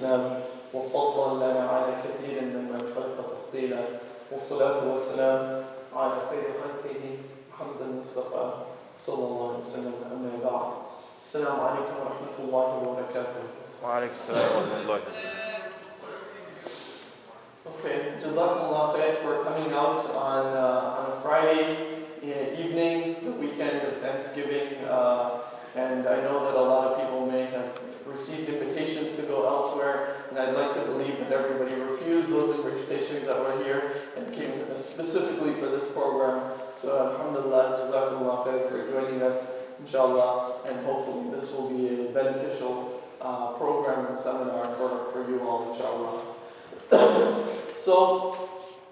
الإسلام وفضل لنا على كثير ممن خلق تفضيلا والصلاة والسلام على خير خلقه محمد المصطفى صلى الله عليه وسلم. أما بعد. السلام عليكم ورحمة الله وبركاته. وعليكم السلام ورحمة الله. Okay, Jazakumullah khair for coming out on a Friday evening, the weekend of Thanksgiving, and I know that a lot of people may have received invitations to go elsewhere, and I'd like to believe that everybody refused those invitations that were here and came specifically for this program. So alhamdulillah, Jazakumullah khair for joining us, inshallah, and hopefully this will be a beneficial program and seminar for you all, inshallah. So,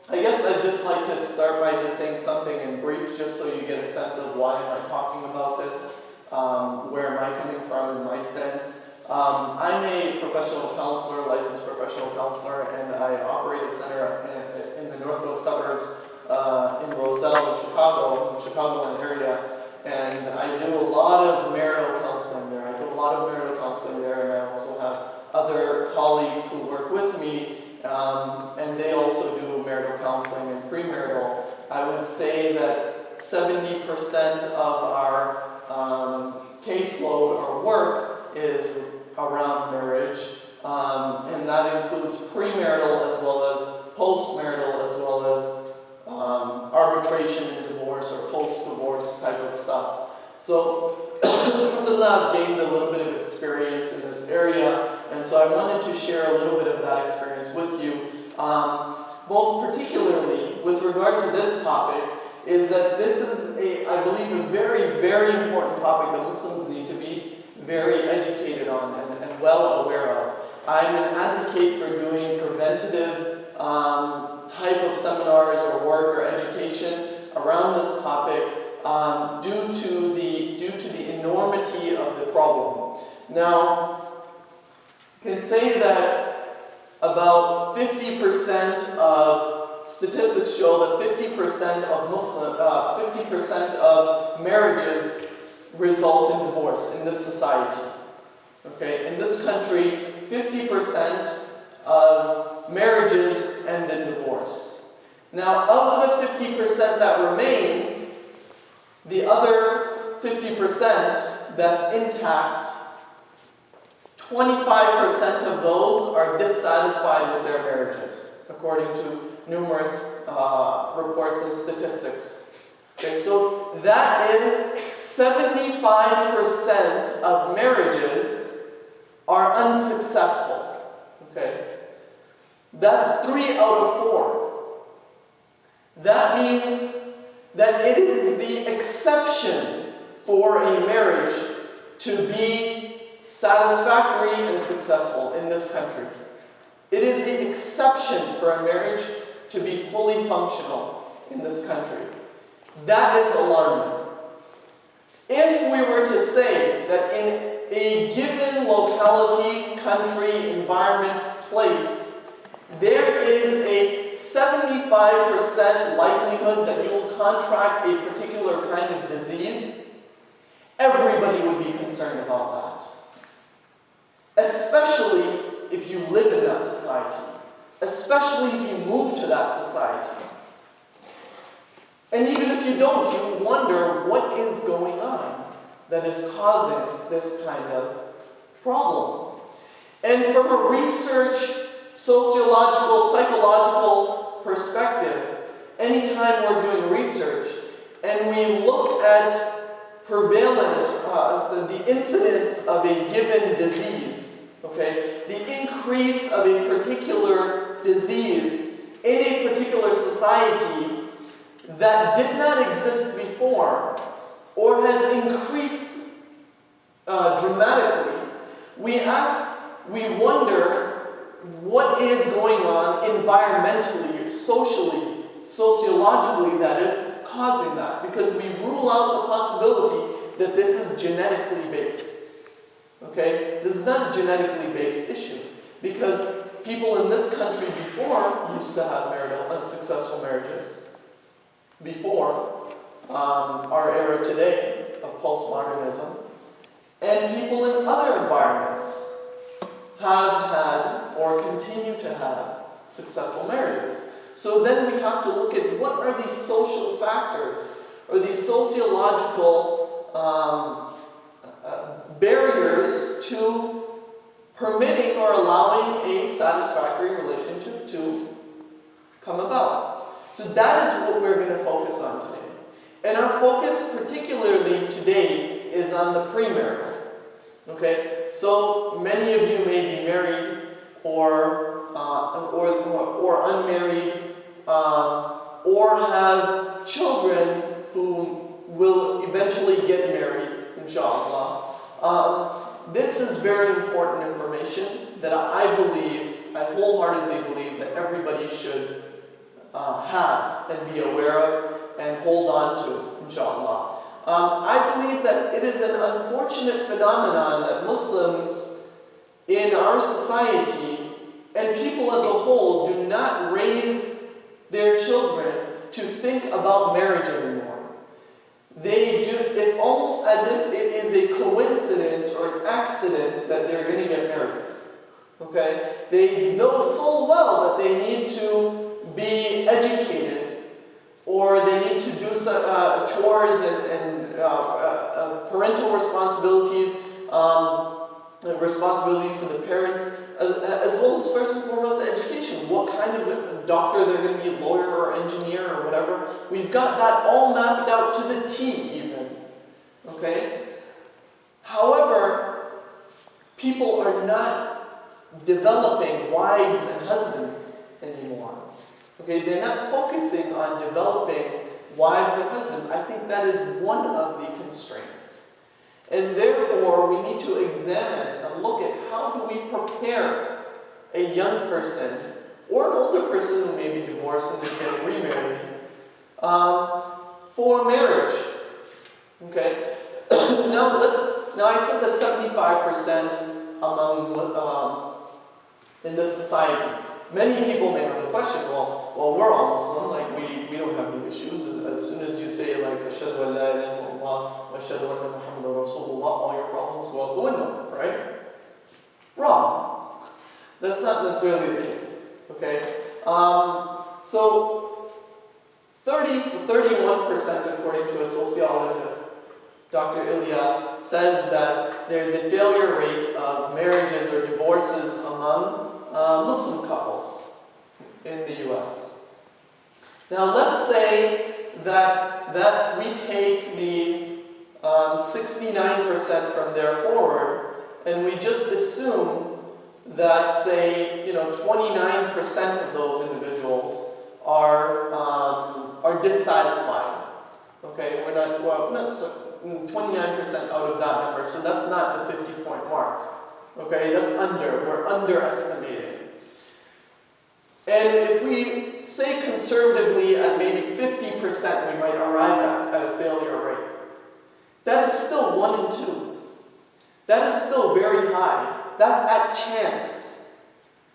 I guess I'd just like to start by just saying something in brief, just so you get a sense of why am I talking about this, where am I coming from in my stance. I'm a professional counselor, licensed professional counselor, and I operate a center in the northwest suburbs in Roselle, in Chicagoland area, and I do a lot of marital counseling there. And I also have other colleagues who work with me, and they also do marital counseling and premarital. I would say that 70% of our caseload or work is around marriage, and that includes premarital as well as postmarital, as well as arbitration and divorce or post-divorce type of stuff. So, alhamdulillah, I've gained a little bit of experience in this area, and so I wanted to share a little bit of that experience with you. Most particularly, with regard to this topic, is that this is, I believe, a very, very important topic that Muslims need to be very educated on and well aware of. I'm an advocate for doing preventative type of seminars or work or education around this topic due to the enormity of the problem. Now, you can say that about 50% of statistics show that 50% of marriages result in divorce in this society. Okay, in this country, 50% of marriages end in divorce. Now, of the 50% that remains, the other 50% that's intact, 25% of those are dissatisfied with their marriages, according to numerous reports and statistics. Okay, so that is 75% of marriages are unsuccessful. Okay, that's 3 out of 4. That means that it is the exception for a marriage to be satisfactory and successful in this country. It is the exception for a marriage to be fully functional in this country. That is alarming. If we were to say that in a given locality, country, environment, place, there is a 75% likelihood that you will contract a particular kind of disease, everybody would be concerned about that. Especially if you live in that society. Especially if you move to that society. And even if you don't, you wonder what is going on that is causing this kind of problem. And from a research, sociological, psychological perspective, anytime we're doing research and we look at prevalence, the incidence of a given disease, okay, the increase of a particular disease in a particular society that did not exist before or has increased dramatically, we wonder what is going on environmentally, socially, sociologically that is causing that, because we rule out the possibility that this is genetically based. Okay? This is not a genetically based issue, because people in this country before used to have unsuccessful marriages. Before our era today of postmodernism, and people in other environments have had or continue to have successful marriages. So then we have to look at what are these social factors or these sociological barriers to permitting or allowing a satisfactory relationship to come about. So that is what we're going to focus on today. And our focus particularly today is on the premarital. Okay? So many of you may be married or unmarried or have children who will eventually get married, inshallah. This is very important information that I wholeheartedly believe that everybody should have and be aware of and hold on to, inshallah. I believe that it is an unfortunate phenomenon that Muslims in our society and people as a whole do not raise their children to think about marriage anymore. They do. It's almost as if it is a coincidence or an accident that they're going to get married. Okay? They know full well that they need to be educated, or they need to do some chores and parental responsibilities, responsibilities to the parents, as well as first and foremost education. What kind of a doctor they're going to be, a lawyer or engineer or whatever. We've got that all mapped out to the T even. Okay? However, people are not developing wives and husbands anymore. Okay? They're not focusing on developing wives or husbands. I think that is one of the constraints. And therefore, we need to examine and look at how do we prepare a young person or an older person who may be divorced and is getting remarried for marriage. Okay? Now I said that 75% among in this society. Many people may have the question, well, we're all Muslim, like we don't have any issues. As soon as you say like Ashhadu an la ilaha illallah wa ashhadu anna Muhammadan Rasulullah, all your problems go out the window, right? Wrong. That's not necessarily the case. Okay? So 31%, according to a sociologist, Dr. Ilyas, says that there's a failure rate of marriages or divorces among Muslim couples in the U.S. Now let's say that we take the 69% from there forward, and we just assume that, say, 29% of those individuals are dissatisfied. Okay, we're not 29% out of that number, so that's not the 50-point mark. Okay, we're underestimating. And if we say conservatively at maybe 50% we might arrive at a failure rate, that is still 1 in 2. That is still very high. That's at chance.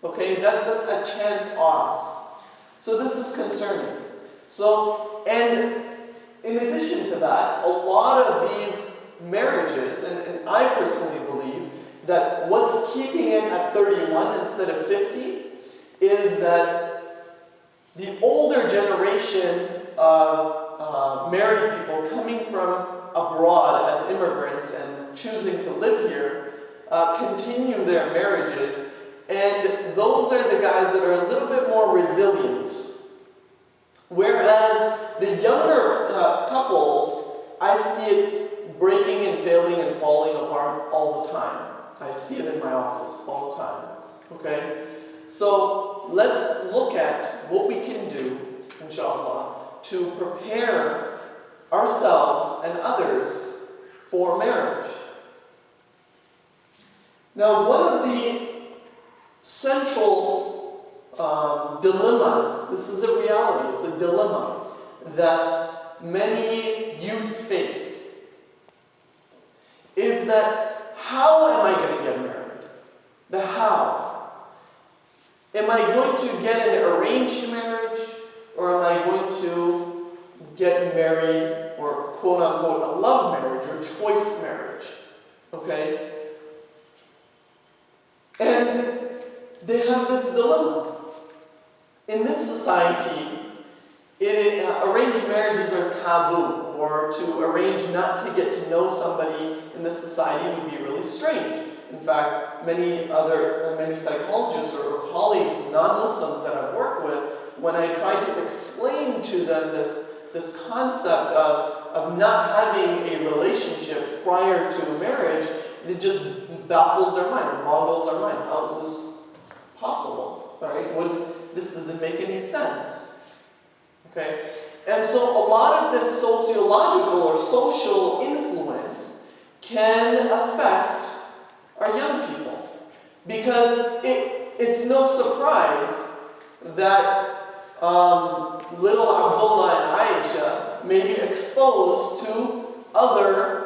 Okay, that's at chance odds. So this is concerning. So, and in addition to that, a lot of these marriages, and I personally believe that what's keeping it at 31 instead of 50 is that the older generation of married people coming from abroad as immigrants and choosing to live here continue their marriages, and those are the guys that are a little bit more resilient. Whereas the younger couples, I see it breaking and failing and falling apart all the time. I see it in my office all the time. Okay? So let's look at what we can do, inshallah, to prepare ourselves and others for marriage. Now, one of the central dilemmas, this is a reality, it's a dilemma that many youth face, is that how am I going to get married? The how. Am I going to get an arranged marriage, or am I going to get married, or quote unquote, a love marriage or choice marriage? Okay? And they have this dilemma. In this society, arranged marriages are taboo, or to arrange not to get to know somebody in this society would be really strange. In fact, many psychologists or colleagues, non-Muslims that I've worked with, when I try to explain to them this concept of not having a relationship prior to marriage, it just baffles their mind, or boggles their mind. How is this possible? All right? This doesn't make any sense. Okay? And so a lot of this sociological or social influence can affect our young people. Because it's no surprise that little Abdullah and Aisha may be exposed to other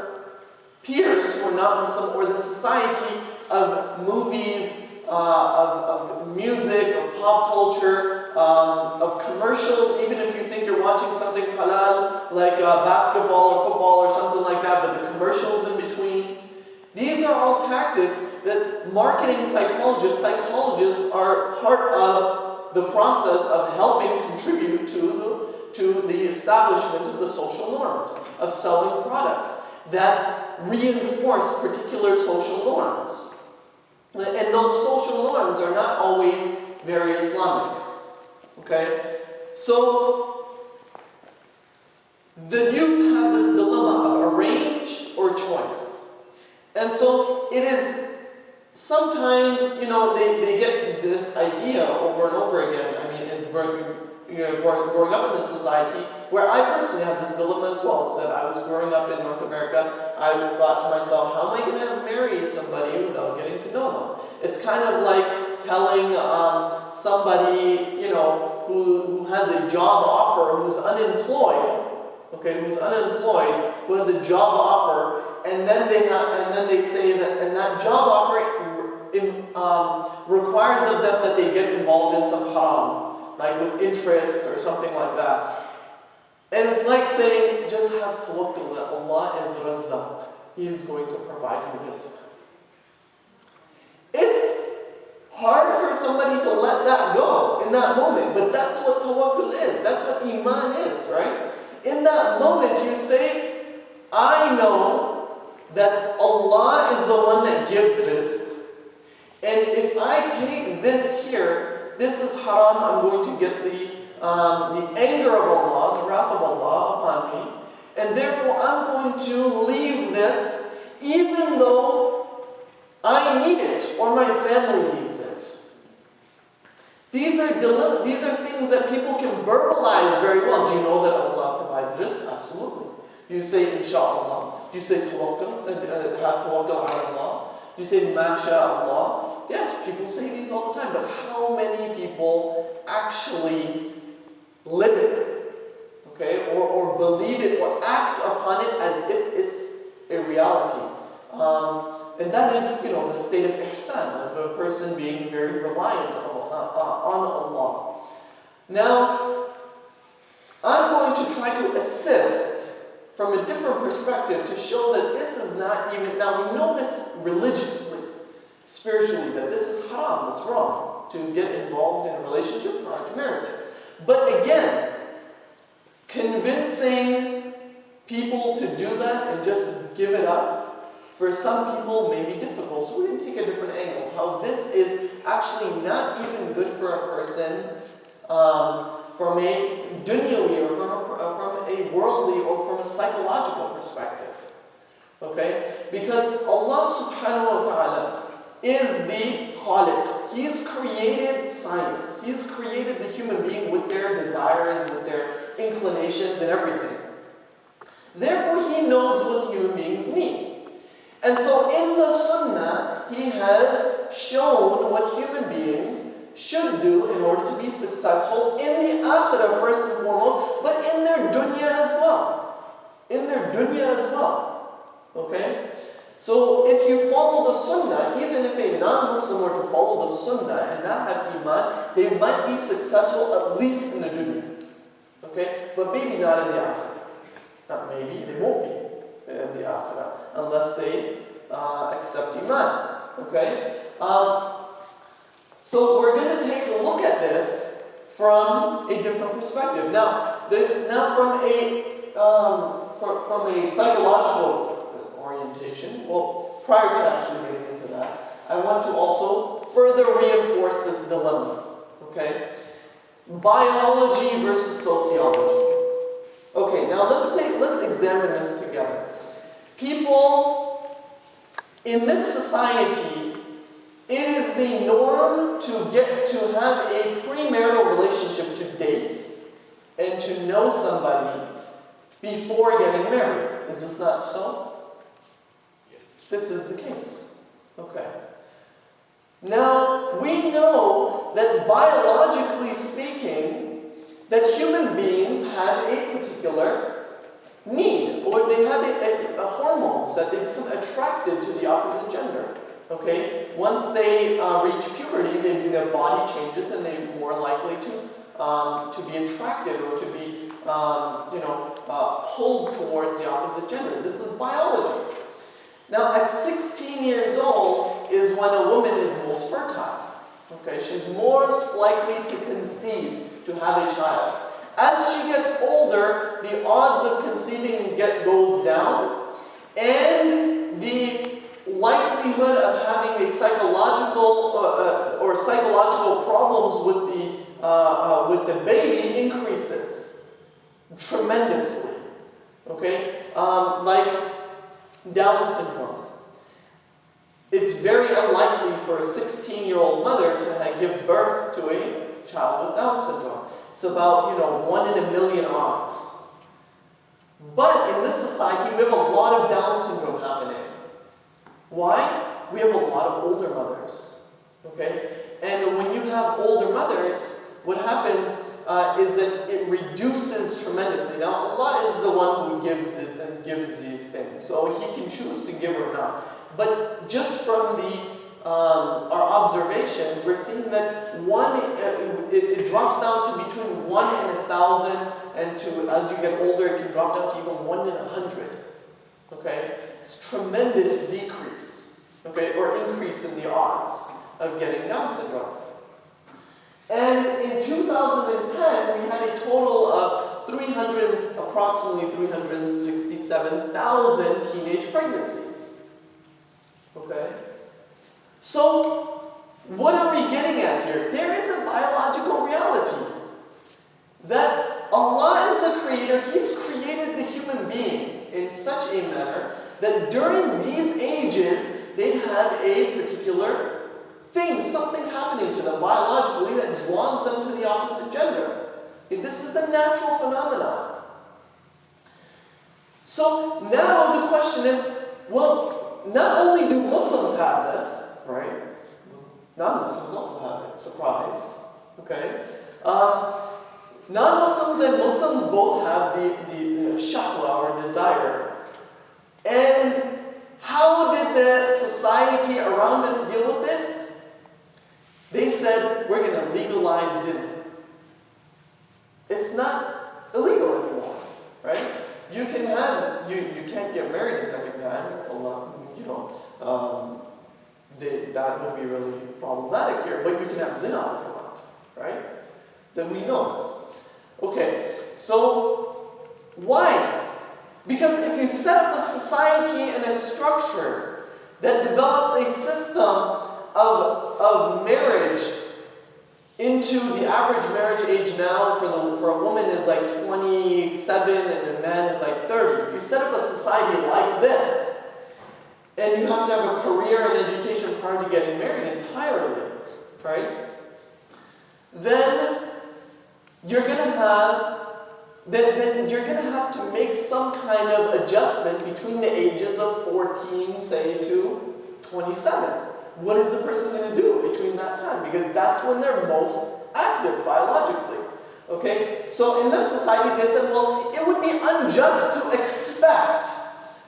peers who are not Muslim, or the society of movies, of music, of pop culture, of commercials. Even if you think you're watching something halal, like basketball or football or something like that, but the commercials in between. These are all tactics that marketing psychologists are part of the process of helping contribute to the establishment of the social norms, of selling products that reinforce particular social norms. And those social norms are not always very Islamic. Okay? So, the youth have this dilemma of arranged or choice. And so, it is sometimes, they get this idea over and over again. I mean, growing up in this society, where I personally have this dilemma as well, is that I was growing up in North America, I thought to myself, how am I going to marry somebody without getting to know them? It's kind of like telling somebody, who has a job offer, who's unemployed, who has a job offer, and then they say that job offer requires of them that they get involved in some haram, like with interest or something like that. And it's like saying, just have tawakkul that Allah is Razzaq. He is going to provide you rizq. It's hard for somebody to let that go in that moment, but that's what tawakkul is. That's what iman is, right? In that moment, you say, I know that Allah is the one that gives rizq. And if I take this here, this is haram, I'm going to get the anger of Allah, the wrath of Allah upon me. And therefore, I'm going to leave this even though I need it or my family needs it. These are things that people can verbalize very well. Do you know that Allah provides rizq? Absolutely. Do you say inshaAllah? Do you say tawakkul? Have tawakkul ala Allah? Do you say mashaAllah? Yes, people say these all the time, but how many people actually live it, okay, or believe it, or act upon it as if it's a reality? And that is, the state of ihsan, of a person being very reliant on Allah. Now, I'm going to try to assist from a different perspective to show that this is not even, now we know this religiously, spiritually, that this is haram, it's wrong to get involved in a relationship prior to marriage. But again, convincing people to do that and just give it up, for some people may be difficult. So we're going to take a different angle. How this is actually not even good for a person from a dunyawi, or from a worldly, or from a psychological perspective. Okay? Because Allah subhanahu wa ta'ala is the Khaliq. He's created science. He's created the human being with their desires, with their inclinations and everything. Therefore, He knows what human beings need. And so in the Sunnah, He has shown what human beings should do in order to be successful in the Akhirah first and foremost, but in their dunya as well. In their dunya as well. Okay? So if you follow the Sunnah, even if a non-Muslim were to follow the Sunnah and not have Iman, they might be successful at least in the dunya. Okay? But maybe not in the Akhirah. Not maybe, they won't be in the Akhirah unless they accept Iman. Okay? So we're going to take a look at this from a different perspective. Now, from a psychological orientation, well, prior to actually getting into that, I want to also further reinforce this dilemma. Okay? Biology versus sociology. Okay, now let's examine this together. People in this society, it is the norm to have a premarital relationship, to date and to know somebody before getting married. Is this not so? This is the case. Okay. Now, we know that biologically speaking, that human beings have a particular need, or they have a hormones that they become attracted to the opposite gender. Okay? Once they reach puberty, their body changes and they're more likely to be attracted or to be pulled towards the opposite gender. This is biology. Now, at 16 years old is when a woman is most fertile. Okay, she's most likely to conceive, to have a child. As she gets older, the odds of conceiving goes down, and the likelihood of having a psychological problems with the baby increases tremendously. Okay, like Down syndrome. It's very unlikely for a 16-year-old mother to give birth to a child with Down syndrome. It's about 1 in a million odds. But in this society, we have a lot of Down syndrome happening. Why? We have a lot of older mothers. Okay? And when you have older mothers, what happens is that it reduces tremendously. Now, Allah is the one who gives these things, so He can choose to give or not. But just from our observations, we're seeing that it drops down to between 1 in 1,000, and as you get older, it can drop down to even 1 in 100. Okay, it's tremendous decrease. Okay, or increase in the odds of getting Down syndrome. And in 2010, we had a total of approximately 367,000 teenage pregnancies. Okay? So, what are we getting at here? There is a biological reality that Allah is the creator. He's created the human being in such a manner that during these ages, they have a particular thing, something happening to them biologically that draws them to the opposite gender. And this is the natural phenomenon. So now the question is, well, not only do Muslims have this, right? Non-Muslims also have it. Surprise. Okay? Non-Muslims and Muslims both have the shahwa, or desire. And how did the society around us deal with it? They said, we're going to legalize zina. It's not illegal anymore, right? You can't get married a second time. That would be really problematic here. But you can have zina if you want, right? Then we know this. Okay, so why? Because if you set up a society and a structure that develops a system of marriage into the average marriage age now for a woman is like 27 and a man is like 30. If you set up a society like this, and you have to have a career and education prior to getting married entirely, right? Then you're going to have to make some kind of adjustment between the ages of 14, say, to 27. What is the person going to do between that time? Because that's when they're most active biologically. Okay? So in this society, they said, well, it would be unjust to expect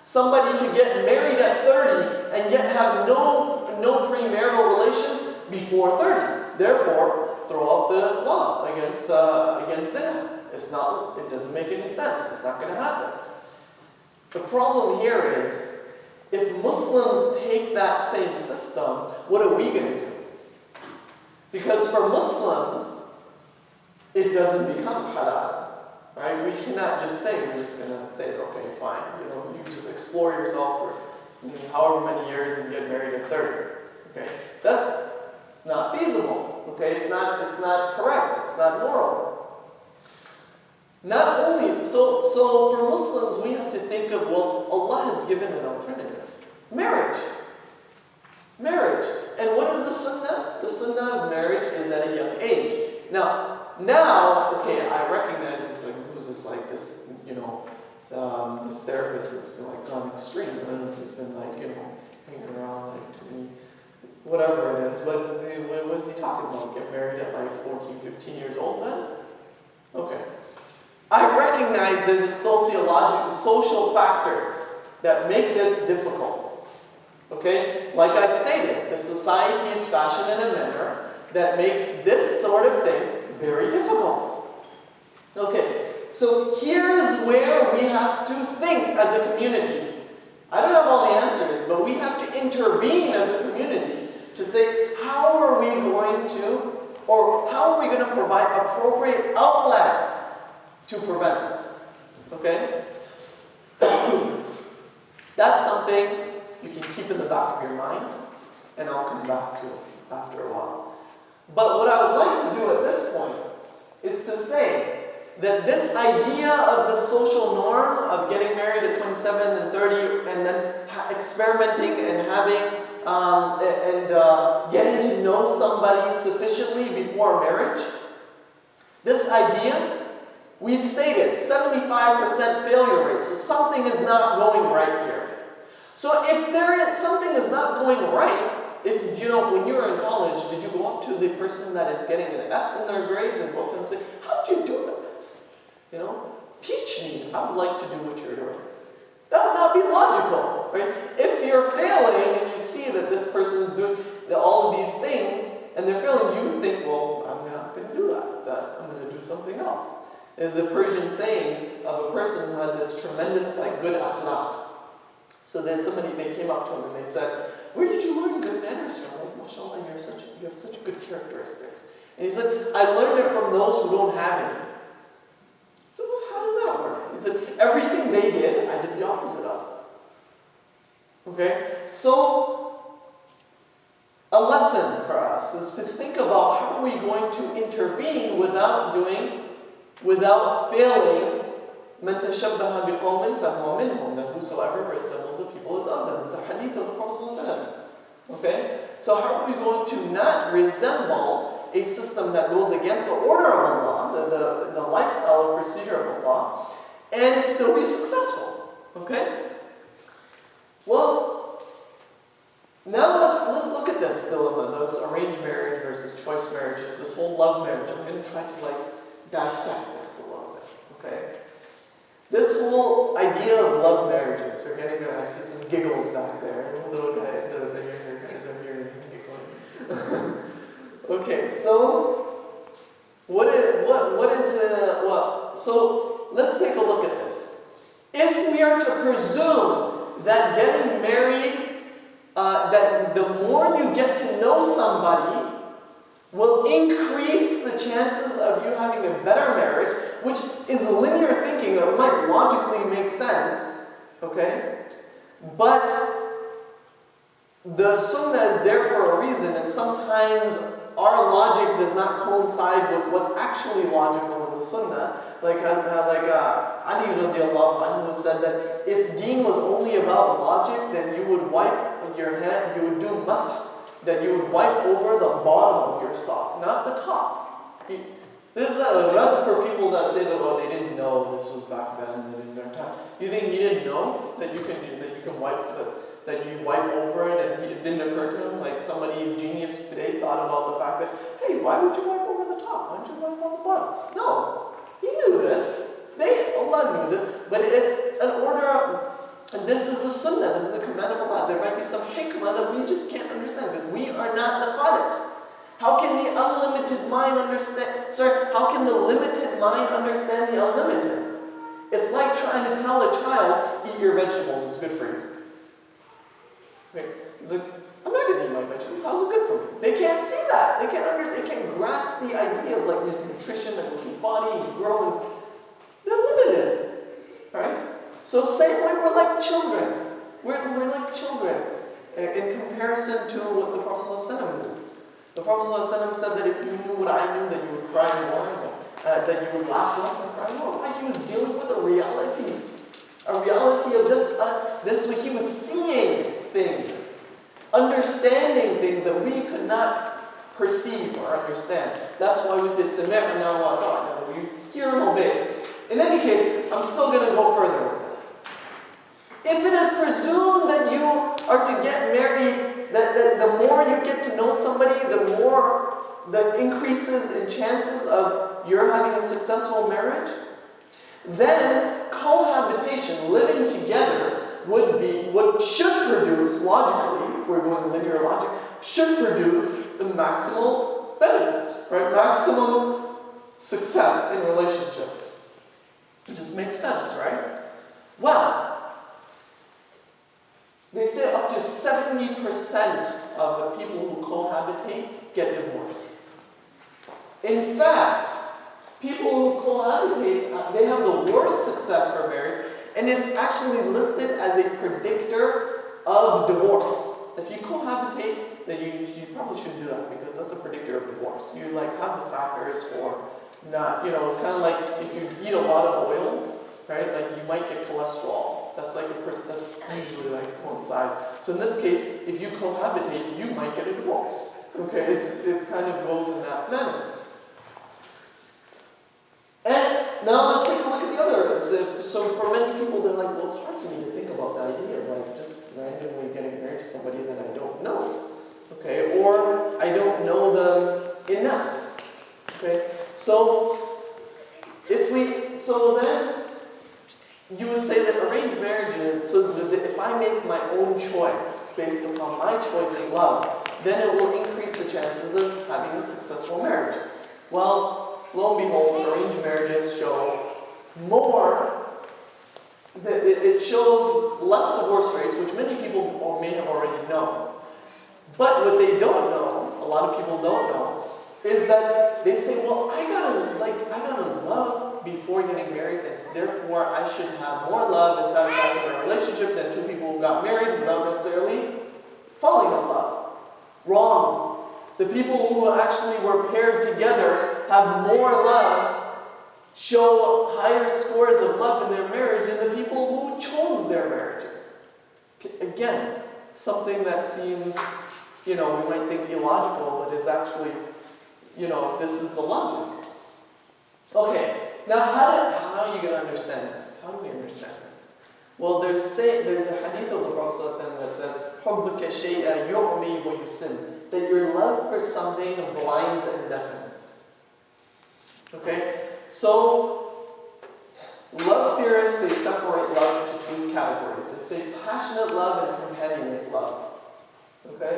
somebody to get married at 30 and yet have no premarital relations before 30. Therefore, throw out the law against zina. It doesn't make any sense. It's not going to happen. The problem here is, if Muslims take that same system, what are we going to do? Because for Muslims, it doesn't become halal, right? We cannot just say, we're just going to say, okay, fine, you just explore yourself for however many years and get married at 30, okay? It's not feasible, okay? It's not correct, it's not moral. Not only, so for Muslims, we have to think of, well, Allah has given an alternative. Marriage. And what is the sunnah? The sunnah of marriage is at a young age. Now, okay, I recognize this, who's this, this therapist has gone extreme. I don't know if he's been hanging around to me, whatever it is. But what is he talking about? Get married at 14, 15 years old then? Okay. I recognize there's social factors that make this difficult. Okay? Like I stated, the society is fashioned in a manner that makes this sort of thing very difficult. Okay, so here's where we have to think as a community. I don't have all the answers, but we have to intervene as a community to say, how are we going to provide appropriate outlets to prevent this? Okay? That's something you can keep in the back of your mind, and I'll come back to after a while. But what I would like to do at this point is to say that this idea of the social norm of getting married at 27 and 30 and then experimenting and having getting to know somebody sufficiently before marriage, this idea, we stated 75% failure rate, so something is not going right here. So if something is not going right, when you were in college, did you go up to the person that is getting an F in their grades and go up to them and say, how'd you do that? Teach me. I would like to do what you're doing. That would not be logical, right? If you're failing and you see that this person is doing all of these things and they're failing, you would think, well, I'm not going to do that. I'm going to do something else. There's a Persian saying of a person who had this tremendous, good akhlaq. So they came up to him and they said, where did you learn good manners from? Mashallah, you have such good characteristics. And he said, I learned it from those who don't have any. So how does that work? He said, everything they did, I did the opposite of. Okay? So, a lesson for us is to think about how are we going to intervene without failing. مَنْ تَشَبَّهَ بِقَوْمٍ فَهُوَ مِنْهُمْ. That whosoever resembles the people is of them. There's a hadith of the Prophet. Okay? So how are we going to not resemble a system that goes against the order of Allah, the lifestyle or procedure of Allah, and still be successful? Okay? Well, now let's look at this dilemma, this arranged marriage versus choice marriages, this whole love marriage. I'm going to try to dissect this a little bit. Okay? This whole idea of love marriages, I see some giggles back there. Little guys are here giggling. Okay, so so let's take a look at this. If we are to presume that getting married, that the more you get to know somebody will increase the chances of you having a better marriage, which is linear thinking, it might logically make sense, okay? But the sunnah is there for a reason, and sometimes our logic does not coincide with what's actually logical in the sunnah. Ali radiallahu anhu said that if deen was only about logic, then you would wipe your hand, you would do masah, that you would wipe over the bottom of your sock, not the top. This is a rad for people that say that, they didn't know this was back then in their time. You think he didn't know that you can wipe that you wipe over it, and it didn't occur to him? Like somebody genius today thought about the fact that, hey, why would you wipe over the top? Why don't you wipe on the bottom? No, he knew this. Allah knew this, but it's an order. And this is the sunnah, this is the command of Allah. There might be some hikmah that we just can't understand because we are not the khaliq. How can the unlimited mind how can the limited mind understand the unlimited? It's like trying to tell a child, eat your vegetables, it's good for you. Wait, he's like, I'm not going to eat my vegetables, how's it good for me? they can't see that. They can't understand, they can't grasp the idea of like nutrition and keep body and grow. And they're limited, right? So same way we're like children. We're like children in comparison to what the Prophet ﷺ knew. The Prophet ﷺ said that if you knew what I knew, that you would cry more, that you would laugh less and cry more. Why? He was dealing with a reality of this way. He was seeing things, understanding things that we could not perceive or understand. That's why we say sami'na wa ata'na. We hear and obey. In any case, I'm still going to go further with this. If it is presumed that you are to get married, that the more you get to know somebody, the more the increases in chances of you're having a successful marriage, then cohabitation, living together, what should produce, logically, if we're going linear logic, should produce the maximal benefit, right? Maximum success in relationships. It just makes sense, right? Well, they say up to 70% of the people who cohabitate get divorced. In fact, people who cohabitate, they have the worst success for marriage, and it's actually listed as a predictor of divorce. If you cohabitate, then you probably shouldn't do that because that's a predictor of divorce. You like have the factors for not, it's kind of like if you eat a lot of oil, right? Like you might get cholesterol. That's usually like coincides. So in this case, if you cohabitate, you might get a divorce. Okay, it kind of goes in that manner. And now let's take a look at the other evidence. So for many people, they're like, well, it's hard for me to think about the idea of like just randomly getting married to somebody that I don't know. Okay, or I don't know them enough. Okay, so then you would say that arranged marriages, so that if I make my own choice based upon my choice in love, then it will increase the chances of having a successful marriage. Well, lo and behold, arranged marriages show more, it shows less divorce rates, which many people may have already known. But what they don't know, a lot of people don't know, is that they say, well, I gotta love before getting married, and therefore I should have more love and satisfaction in a relationship than two people who got married without necessarily falling in love. Wrong. The people who actually were paired together have more love, show higher scores of love in their marriage than the people who chose their marriages. Again, something that seems, we might think illogical, but is actually, this is the logic. Okay. Now, how are you going to understand this? How do we understand this? Well, there's a hadith of the Prophet that says, حُبُّكَ شَيْءً يُعْمِي وَيُسِمْ, that your love for something blinds and deafens. Okay? So, love theorists, they separate love into two categories. They say passionate love and companionate love. Okay?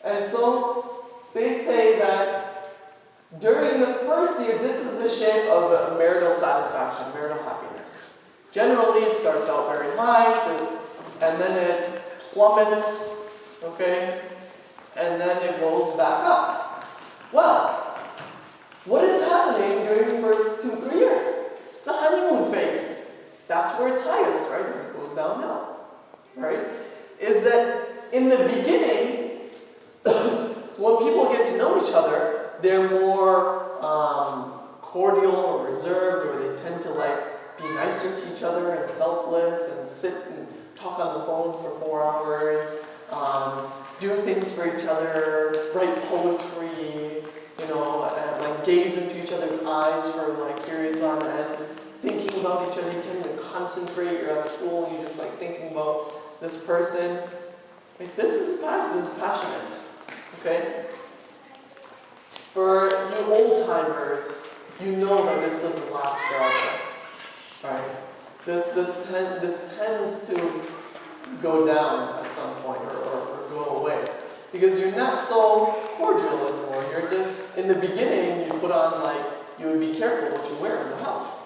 And so, they say that during the first year, this is the shape of marital satisfaction, marital happiness. Generally, it starts out very high, and then it plummets, okay? And then it goes back up. Well, what is happening during the first 2-3 years? It's a honeymoon phase. That's where it's highest, right? Where it goes downhill, right? Is that in the beginning, when people get to know each other, they're more cordial or reserved, or they tend to be nicer to each other and selfless and sit and talk on the phone for 4 hours, do things for each other, write poetry, and gaze into each other's eyes for periods on end, thinking about each other. You can't even concentrate. You're at school and you're just thinking about this person. This is passionate. Okay. For you old-timers, you know that this doesn't last forever, right? This tends to go down at some point or go away because you're not so cordial anymore. You're just, in the beginning, you put on you would be careful what you wear in the house,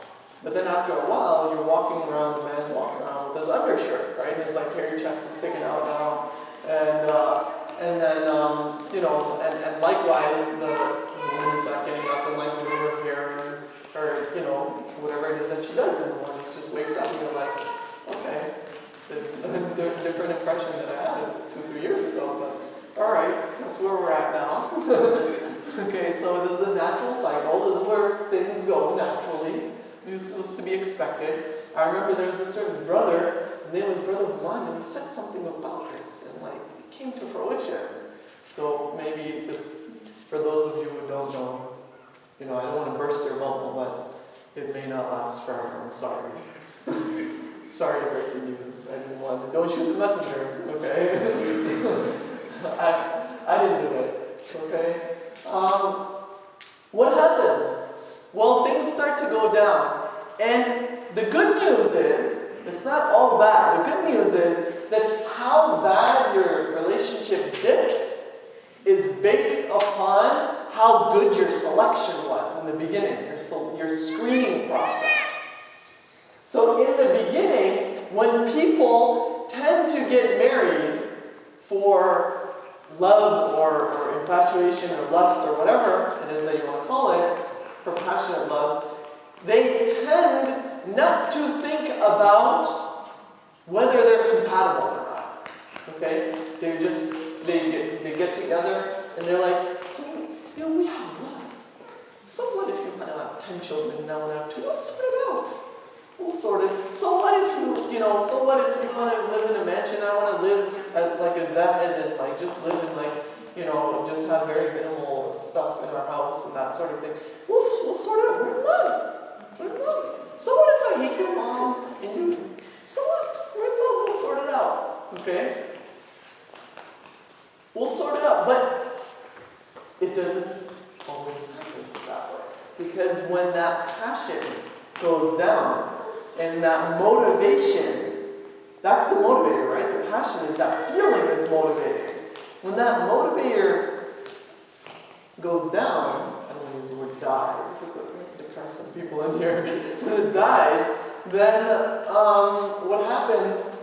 but then after a while, you're walking around. The man's walking around with his undershirt, right? And it's your chest is sticking out now, and And then, and likewise, the woman is not getting up and like doing her hair or, whatever it is that she does in the morning. Just wakes up and you're like, okay, it's a different impression than I had 2-3 years ago, but all right, that's where we're at now. Okay, so this is a natural cycle. This is where things go naturally. This was to be expected. I remember there was a certain brother, his name was Brother Hooman, and he said something about this, and it came to fruition. So maybe this, for those of you who don't know, I don't want to burst your bubble, but it may not last forever. I'm sorry. Sorry to break the news. I didn't want to. Don't shoot the messenger, okay? I didn't do it, okay? What happens? Well, things start to go down. And the good news is, it's not all bad. The good news is that how bad your relationship dips is based upon how good your selection was in the beginning, your screening process. So in the beginning, when people tend to get married for love or infatuation or lust or whatever it is that you want to call it, for passionate love, they tend not to think about whether they're compatible or not. Okay? They get together and they're like, so, we have love. So what if you want to have 10 children and I want to have 2? We'll sort it out. We'll sort it. So what if you want to live in a mansion? I want to live at like a Zahid and just live in just have very minimal stuff in our house and that sort of thing. We'll sort it out. We're in love. We're in love. So what if I hate your mom and you? So what? We're in love. We'll sort it out. Okay? We'll sort it out. But it doesn't always happen that way. Because when that passion goes down and that motivation, that's the motivator, right? The passion is that feeling is motivating. When that motivator goes down, I don't want to use the word die because it might depress some people in here. When it dies, then what happens